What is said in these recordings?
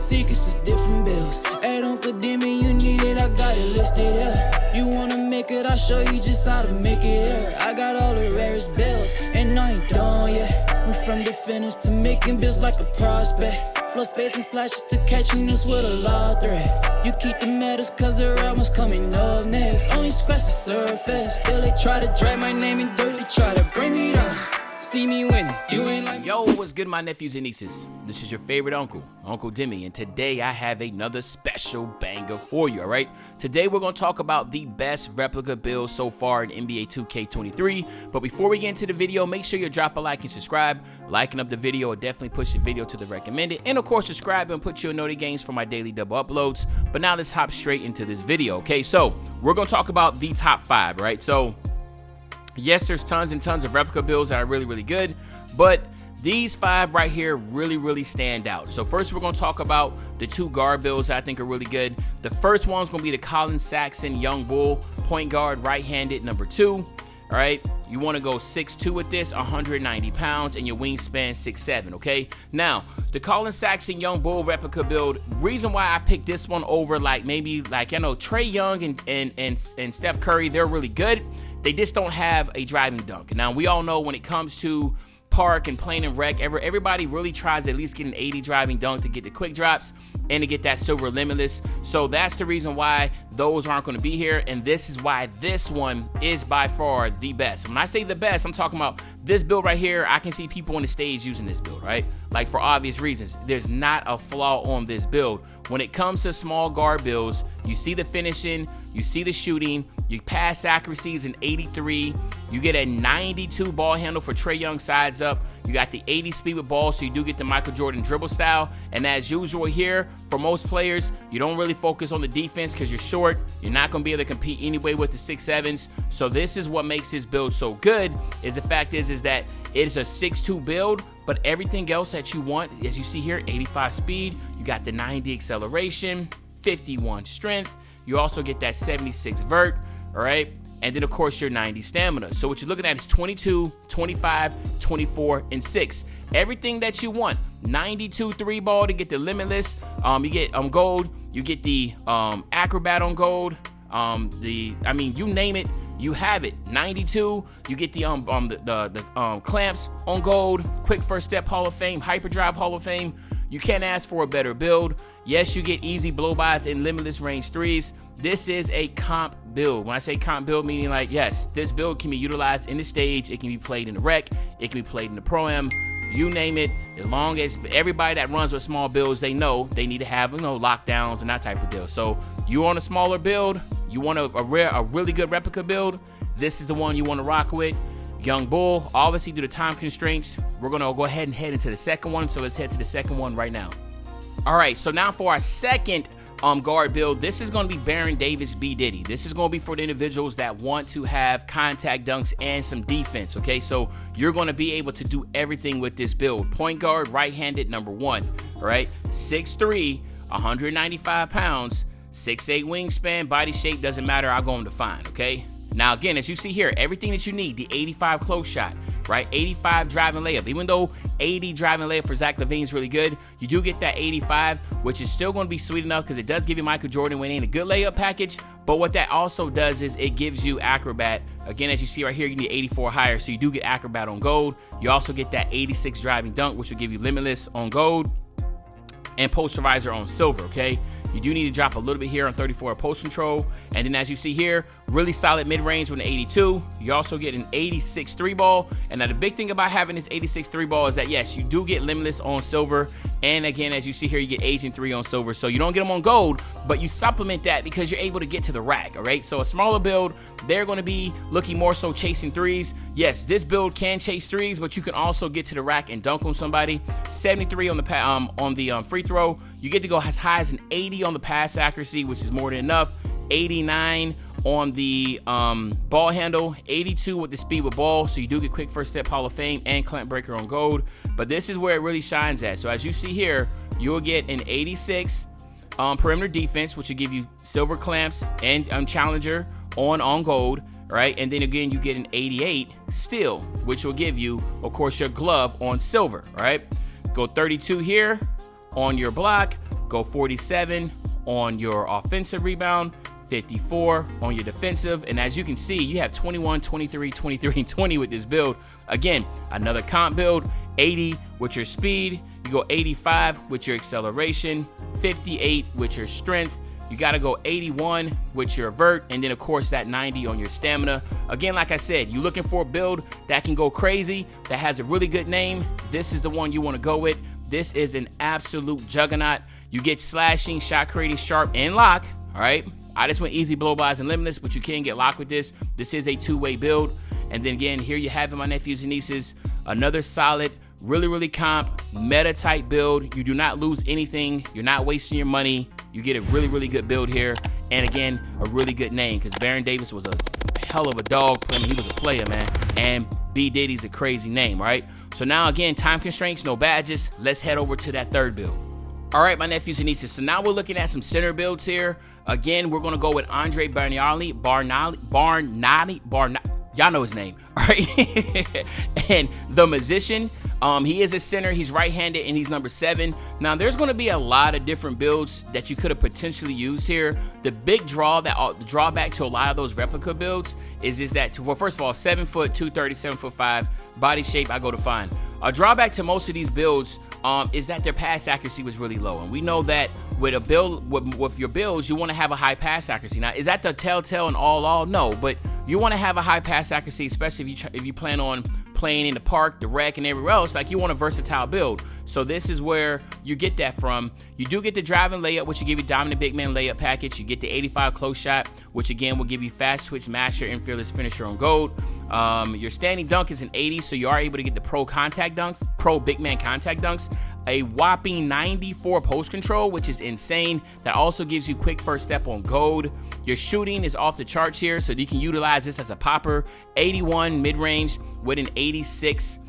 secrets of different bills. At Uncle Demi, you need it, I got it listed here. You wanna make it, I'll show you just how to make it here. I got all the rarest bills, and I ain't done yet. Went from the finish to making bills like a prospect. Flow space and slashes to catching us with a law threat. You keep the medals cause the right one's coming up next. Only scratch the surface. Still they try to drag my name in dirt, they try to bring me down. See me winning, you ain't like. Yo, what's good, my nephews and nieces? This is your favorite uncle, Uncle Demi, and today I have another special banger for you, all right? Today we're going to talk about the best replica builds so far in NBA 2K23, but before we get into the video, make sure you drop a like and subscribe. Liking up the video will definitely push the video to the recommended, and of course subscribe and put your noti games for my daily double uploads. But now let's hop straight into this video, okay? So we're going to talk about the top 5, right? So yes, there's tons and tons of replica builds that are really good, but these 5 right here really stand out. So first we're going to talk about the 2 guard builds that I think are really good. The first one's going to be the Colin Sexton Young Bull point guard, right-handed, number 2. All right, you want to go 6'2" with this, 190 pounds, and your wingspan 6'7", okay? Now, the Colin Sexton Young Bull replica build, reason why I picked this one over maybe I know Trae Young and Steph Curry, they're really good. They just don't have a driving dunk. Now, we all know when it comes to park and playing in rec, everybody really tries to at least get an 80 driving dunk to get the quick drops and to get that silver limitless. So that's the reason why those aren't going to be here, and this is why this one is by far the best. When I say the best, I'm talking about this build right here. I can see people on the stage using this build, right? Like, for obvious reasons. There's not a flaw on this build. When it comes to small guard builds, you see the finishing, you see the shooting, your pass accuracy is an 83. You get a 92 ball handle for Trae Young sides up. You got the 80 speed with ball, so you do get the Michael Jordan dribble style. And as usual here, for most players, you don't really focus on the defense because you're short. You're not going to be able to compete anyway with the 6'7s. So this is what makes this build so good, is the fact is that it is a 6'2 build, but everything else that you want, as you see here, 85 speed, you got the 90 acceleration, 51 strength. You also get that 76 vert, all right? And then, of course, your 90 stamina. So what you're looking at is 22, 25, 24, and 6. Everything that you want. 92 3-ball to get the limitless. You get gold. You get the acrobat on gold. You name it, you have it. 92, you get the clamps on gold. Quick first step Hall of Fame, hyperdrive Hall of Fame. You can't ask for a better build. Yes, you get easy blow-bys and limitless range 3s. This is a comp build. When I say comp build, meaning like, yes, this build can be utilized in the stage. It can be played in the rec. It can be played in the Pro-Am. You name it. As long as everybody that runs with small builds, they know they need to have, lockdowns and that type of deal. So you on a smaller build, you want a really good replica build, this is the one you want to rock with. Young Bull. Obviously, due to time constraints, we're going to go ahead and head into the second one. So let's head to the second one right now. All right, so now for our second guard build, this is going to be Baron Davis B. Diddy. This is going to be for the individuals that want to have contact dunks and some defense, okay? So you're going to be able to do everything with this build. Point guard, right-handed, number 1, all right? 6'3", 195 pounds, 6'8" wingspan, body shape, doesn't matter. I'll go undefined, okay? Now, again, as you see here, everything that you need, the 85 close shot, right? 85 driving layup. Even though 80 driving layup for Zach LaVine is really good, you do get that 85, which is still going to be sweet enough because it does give you Michael Jordan when it ain't a good layup package. But what that also does is it gives you acrobat. Again, as you see right here, you need 84 higher, so you do get acrobat on gold. You also get that 86 driving dunk, which will give you limitless on gold and posterizer on silver, okay? You do need to drop a little bit here on 34 post control. And then as you see here, really solid mid-range with an 82. You also get an 86 3-ball. And now the big thing about having this 86 3-ball is that, yes, you do get limitless on silver. And again, as you see here, you get Agent 3 on silver. So you don't get them on gold, but you supplement that because you're able to get to the rack, all right? So a smaller build, they're going to be looking more so chasing 3s. Yes, this build can chase 3s, but you can also get to the rack and dunk on somebody. 73 on the free throw. You get to go as high as an 80 on the pass accuracy, which is more than enough. 89 on the ball handle, 82 with the speed with ball, so you do get quick first step Hall of Fame and clamp breaker on gold. But this is where it really shines at. So as you see here, you'll get an 86 perimeter defense, which will give you silver clamps and challenger on gold, right? And then again, you get an 88 steal, which will give you, of course, your glove on silver, right? Go 32 here on your block, go 47 on your offensive rebound, 54 on your defensive. And as you can see, you have 21, 23, 23, and 20 with this build. Again, another comp build, 80 with your speed. You go 85 with your acceleration, 58 with your strength. You got to go 81 with your vert, and then of course that 90 on your stamina. Again, like I said, you're looking for a build that can go crazy, that has a really good name. This is the one you want to go with. This is an absolute juggernaut. You get slashing, shot creating, sharp, and lock. All right. I just went easy blow bys and limitless, but you can get locked with this. This is a two-way build. And then again, here you have it, my nephews and nieces. Another solid, really comp, meta type build. You do not lose anything. You're not wasting your money. You get a really good build here. And again, a really good name, because Baron Davis was a hell of a dog. He was a player, man. And B Diddy's a crazy name, right? So now again, time constraints, no badges. Let's head over to that third build. All right, my nephews and nieces. So now we're looking at some center builds here. Again, we're gonna go with Andre Barnali. Y'all know his name, all right? And the Magician, he is a center. He's right-handed, and he's number 7. Now, there's going to be a lot of different builds that you could have potentially used here. The big drawback to a lot of those replica builds is that, well, first of all, 7 foot, 230, 7'5", body shape, I go to fine. A drawback to most of these builds is that their pass accuracy was really low, and we know that with a build, with your builds, you want to have a high pass accuracy. Now, is that the telltale and all? No, but you want to have a high pass accuracy, especially if you plan on playing in the park, the rec, and everywhere else. Like, you want a versatile build. So this is where you get that from. You do get the driving layup, which will give you dominant big man layup package. You get the 85 close shot, which again will give you fast switch masher and fearless finisher on gold. Your standing dunk is an 80, so you are able to get the pro big man contact dunks. A whopping 94 post control, which is insane. That also gives you quick first step on gold. Your shooting is off the charts here, so you can utilize this as a popper. 81 mid-range with an 86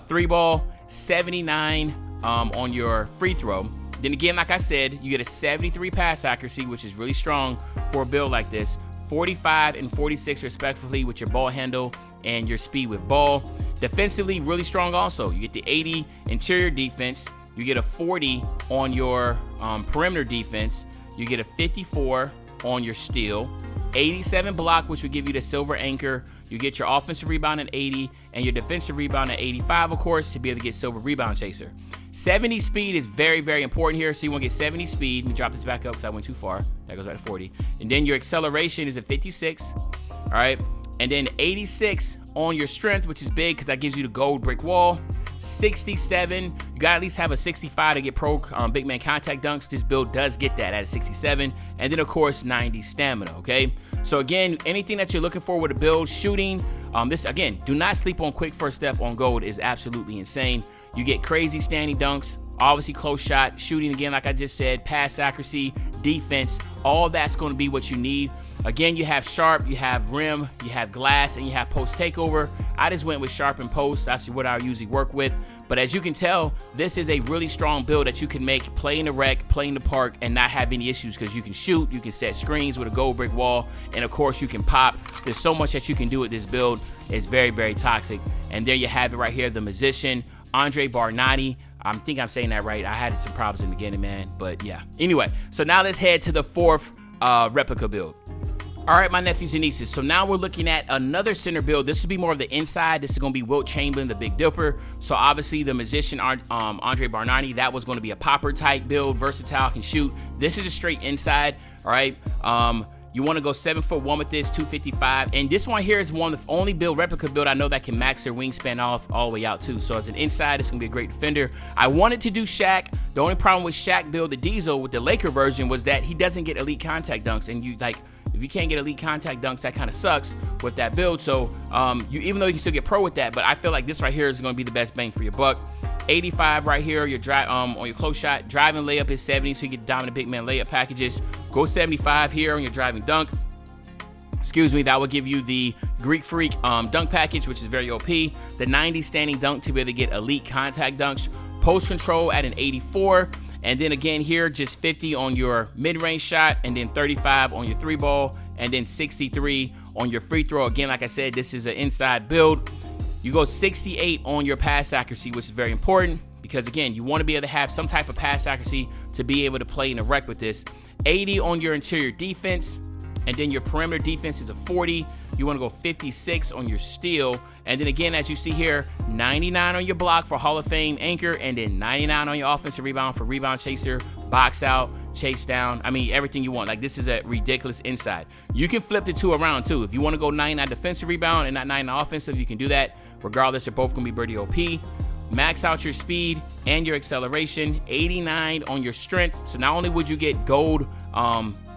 three ball, 79 on your free throw. Then again, like I said, you get a 73 pass accuracy, which is really strong for a build like this. 45 and 46 respectively with your ball handle and your speed with ball. Defensively, really strong also. You get the 80 interior defense. You get a 40 on your perimeter defense. You get a 54 on your steal. 87 block, which will give you the silver anchor. You get your offensive rebound at 80 and your defensive rebound at 85, of course, to be able to get silver rebound chaser. 70 speed is very important here, so you want to get 70 speed. Let me drop this back up because I went too far. That goes right to 40. And then your acceleration is a 56, all right? And then 86 on your strength, which is big because that gives you the gold brick wall. 67, you gotta at least have a 65 to get pro big man contact dunks. This build does get that at a 67. And then of course 90 stamina, okay? So again, anything that you're looking for with a build, shooting, this again, do not sleep on quick first step on gold, is absolutely insane. You get crazy standing dunks, obviously close shot, shooting again, like I just said, pass accuracy, defense, all that's going to be what you need. Again, you have sharp, you have rim, you have glass, and you have post takeover. I just went with sharp and post. That's what I usually work with. But as you can tell, this is a really strong build that you can make, play in the rec, play in the park, and not have any issues because you can shoot, you can set screens with a gold brick wall, and of course you can pop. There's so much that you can do with this build. It's very toxic. And there you have it right here, the Magician, Andre Barnani. I think I'm saying that right. I had some problems in the beginning, man, but yeah. Anyway, so now let's head to the fourth replica build. All right, my nephews and nieces. So now we're looking at another center build. This will be more of the inside. This is going to be Wilt Chamberlain, the Big Dipper. So obviously the Magician, Andre Barnani, that was going to be a popper type build, versatile, can shoot. This is a straight inside, all right? You want to go 7'1" with this, 255. And this one here is one of the only replica build I know that can max their wingspan off all the way out too. So as an inside, it's going to be a great defender. I wanted to do Shaq. The only problem with Shaq build, the Diesel with the Laker version, was that he doesn't get elite contact dunks. And you if you can't get elite contact dunks, that kind of sucks with that build. So even though you can still get pro with that, but I feel like this right here is going to be the best bang for your buck. 85 right here, your on your close shot. Driving layup is 70, so you get dominant big man layup packages. Go 75 here on your driving dunk. Excuse me, that will give you the Greek Freak dunk package, which is very OP. The 90 standing dunk to be able to get elite contact dunks. Post control at an 84. And then again here, just 50 on your mid-range shot, and then 35 on your three ball, and then 63 on your free throw. Again, like I said, this is an inside build. You go 68 on your pass accuracy, which is very important because again, you want to be able to have some type of pass accuracy to be able to play in the rec with this. 80 on your interior defense, and then your perimeter defense is a 40. You want to go 56 on your steal, and then again, as you see here, 99 on your block for Hall of Fame anchor, and then 99 on your offensive rebound for rebound chaser, box out, chase down. I mean, everything you want. Like, this is a ridiculous inside. You can flip the two around too. If you want to go 99 defensive rebound and not 99 offensive, you can do that. Regardless, they're both going to be pretty OP. Max out your speed and your acceleration. 89 on your strength. So not only would you get gold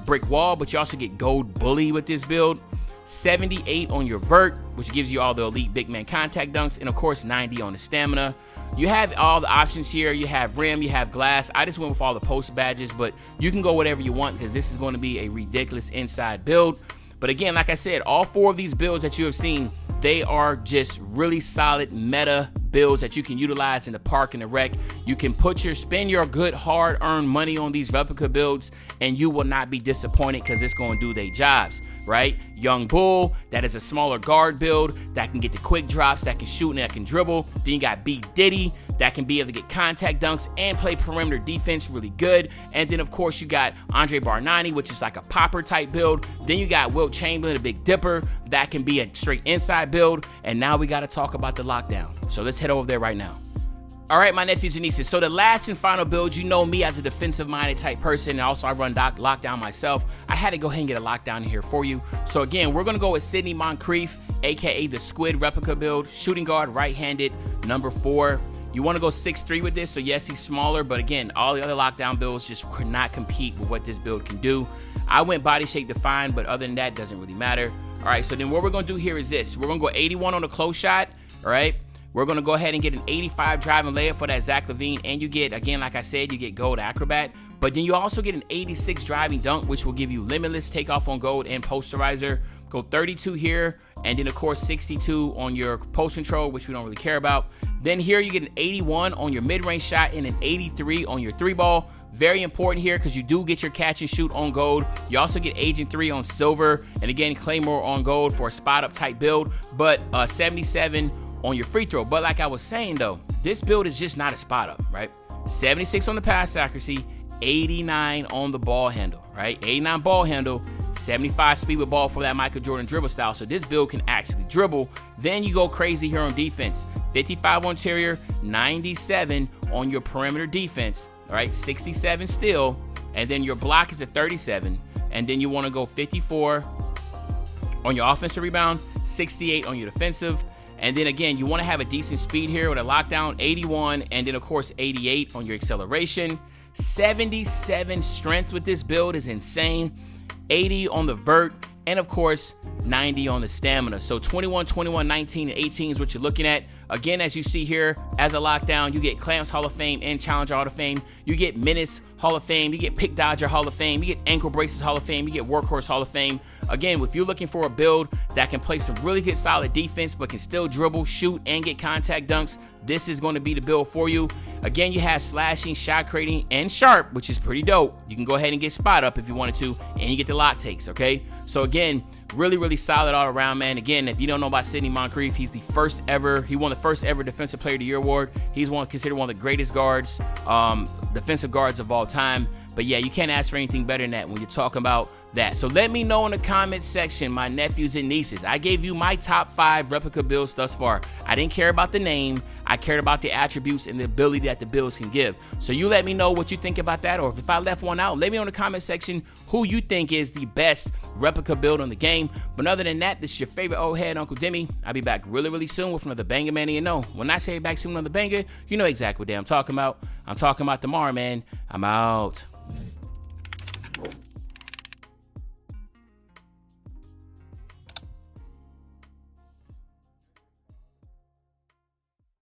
brick wall, but you also get gold bully with this build. 78 on your vert, which gives you all the elite big man contact dunks, and of course 90 on the stamina. You have all the options here. You have rim, you have glass. I just went with all the post badges, but you can go whatever you want because this is going to be a ridiculous inside build. But again, like I said, all four of these builds that you have seen, they are just really solid meta builds that you can utilize in the park and the rec. You can spend your good hard-earned money on these replica builds, and you will not be disappointed because it's going to do their jobs, right? Young Bull, that is a smaller guard build that can get the quick drops, that can shoot and that can dribble. Then you got B Diddy, that can be able to get contact dunks and play perimeter defense really good. And then of course you got Andre Bargnani, which is like a popper type build. Then you got Wilt Chamberlain, a Big Dipper, that can be a straight inside build. And now we got to talk about the lockdown. So let's head over there right now. All right, my nephews and nieces. So the last and final build, you know me as a defensive-minded type person, and also I run lockdown myself. I had to go ahead and get a lockdown in here for you. So again, we're gonna go with Sidney Moncrief, aka the Squid replica build, shooting guard, right-handed, number 4. You want to go 6'3" with this, so yes, he's smaller, but again, all the other lockdown builds just could not compete with what this build can do. I went body shape defined, but other than that, doesn't really matter. All right, so then what we're gonna do here is this. We're gonna go 81 on the close shot, all right? We're going to go ahead and get an 85 driving layup for that Zach LaVine, and you get, again, like I said, you get gold acrobat, but then you also get an 86 driving dunk, which will give you limitless takeoff on gold and posterizer. Go 32 here, and then of course 62 on your post control, which we don't really care about. Then here you get an 81 on your mid-range shot and an 83 on your 3-ball. Very important here because you do get your catch and shoot on gold. You also get Agent 3 on silver, and again, Claymore on gold for a spot-up type build, but 77 on your free throw. But like I was saying though, this build is just not a spot up, right? 76 on the pass accuracy, 89 on the ball handle, right? 89 ball handle, 75 speed with ball for that Michael Jordan dribble style. So this build can actually dribble. Then you go crazy here on defense. 55 on interior, 97 on your perimeter defense, all right? 67 still, and then your block is a 37, and then you want to go 54 on your offensive rebound, 68 on your defensive. And then again, you want to have a decent speed here with a lockdown, 81, and then of course 88 on your acceleration. 77 strength with this build is insane. 80 on the vert, and of course 90 on the stamina. So 21, 21, 19, and 18 is what you're looking at. Again, as you see here, as a lockdown, you get Clamps Hall of Fame and Challenger Hall of Fame. You get Menace Hall of Fame. You get Pick Dodger Hall of Fame. You get Ankle Braces Hall of Fame. You get Workhorse Hall of Fame. Again, if you're looking for a build that can play some really good solid defense but can still dribble, shoot, and get contact dunks, this is going to be the build for you. Again, you have slashing, shot creating, and sharp, which is pretty dope. You can go ahead and get spot up if you wanted to, and you get the lock takes, okay? So again, really, really solid all around, man. Again, if you don't know about Sidney Moncrief, he's the first ever, he won the first ever Defensive Player of the Year award. He's considered one of the greatest guards, defensive guards of all time. But yeah, you can't ask for anything better than that when you're talking about that. So let me know in the comments section, my nephews and nieces. I gave you my top 5 replica builds thus far. I didn't care about the name. I cared about the attributes and the ability that the builds can give. So you let me know what you think about that, or if I left one out, let me know in the comment section who you think is the best replica build on the game. But other than that, this is your favorite old head, Uncle Demi. I'll be back really, really soon with another banger, man. And you know, when I say back soon, another banger, you know exactly what day I'm talking about. I'm talking about tomorrow, man. I'm out.